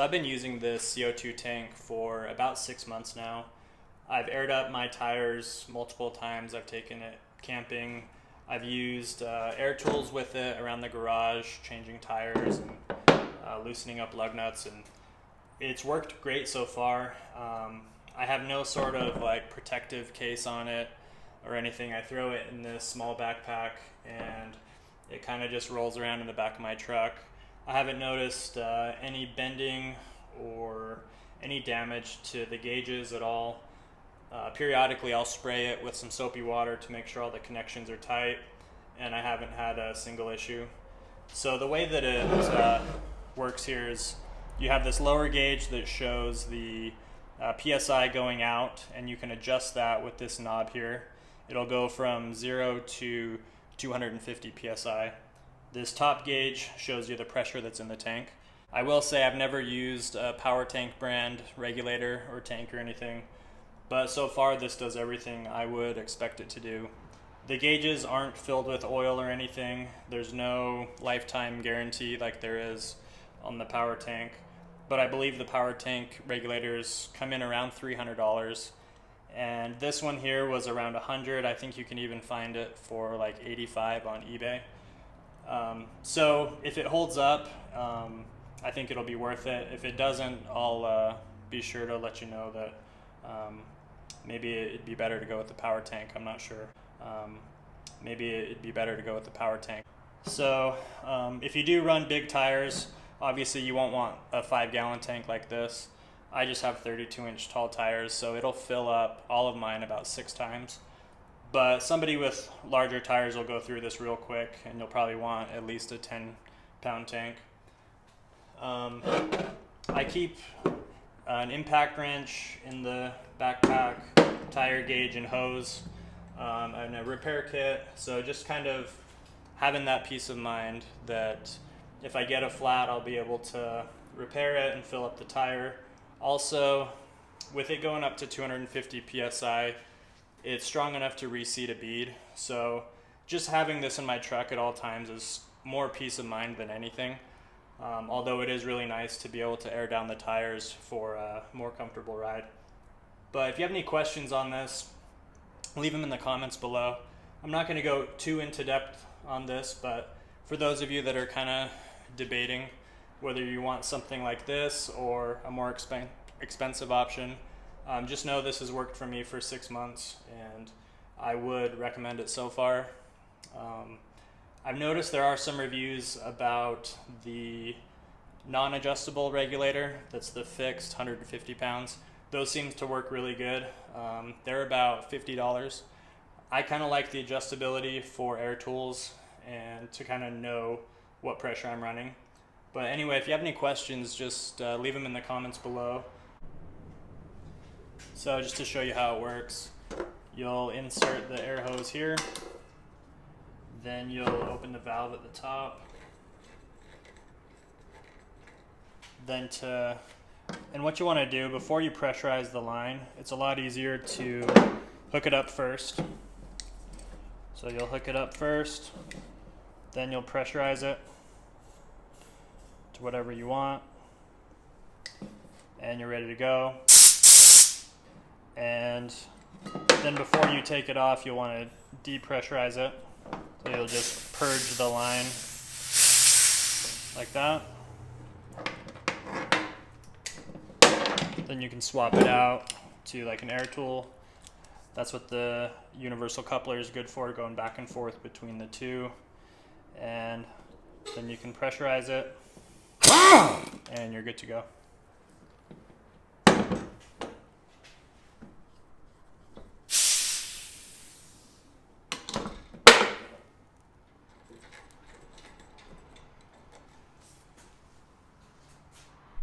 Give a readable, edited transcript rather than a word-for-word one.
So I've been using this CO2 tank for about 6 months now. I've aired up my tires multiple times. I've taken it camping. I've used air tools with it around the garage, changing tires and loosening up lug nuts, and it's worked great so far. I have no sort of like protective case on it or anything. I throw it in this small backpack and it kind of just rolls around in the back of my truck. I haven't noticed any bending or any damage to the gauges at all. Periodically I'll spray it with some soapy water to make sure all the connections are tight, and I haven't had a single issue. So the way that it works here is you have this lower gauge that shows the PSI going out, and you can adjust that with this knob here. It'll go from 0 to 250 PSI. This top gauge shows you the pressure that's in the tank. I will say I've never used a Powertank brand regulator or tank or anything, but so far this does everything I would expect it to do. The gauges aren't filled with oil or anything. There's no lifetime guarantee like there is on the Powertank, but I believe the Powertank regulators come in around $300, and this one here was around $100. I think you can even find it for like $85 on eBay. So if it holds up, I think it'll be worth it. If it doesn't, I'll be sure to let you know that maybe it'd be better to go with the Powertank. I'm not sure. Maybe it'd be better to go with the Powertank. So if you do run big tires, obviously you won't want a 5-gallon tank like this. I just have 32-inch tall tires, so it'll fill up all of mine about 6 times. But somebody with larger tires will go through this real quick, and you'll probably want at least a 10-pound tank. I keep an impact wrench in the backpack, tire gauge and hose, and a repair kit. So just kind of having that peace of mind that if I get a flat, I'll be able to repair it and fill up the tire. Also, with it going up to 250 PSI, it's strong enough to reseat a bead. So just having this in my truck at all times is more peace of mind than anything. Although it is really nice to be able to air down the tires for a more comfortable ride. But if you have any questions on this, leave them in the comments below. I'm not going to go too into depth on this, but for those of you that are kind of debating whether you want something like this or a more expensive option, just know this has worked for me for 6 months, and I would recommend it so far. I've noticed there are some reviews about the non-adjustable regulator. That's the fixed 150 pounds. Those seem to work really good. They're about $50. I kind of like the adjustability for air tools and to kind of know what pressure I'm running. But anyway, if you have any questions, just leave them in the comments below. So just to show you how it works, you'll insert the air hose here. Then you'll open the valve at the top. And what you want to do before you pressurize the line, it's a lot easier to hook it up first. So you'll hook it up first, then you'll pressurize it to whatever you want, and you're ready to go. And then before you take it off, you'll want to depressurize it. So you'll just purge the line like that. Then you can swap it out to like an air tool. That's what the universal coupler is good for, going back and forth between the two. And then you can pressurize it, and you're good to go.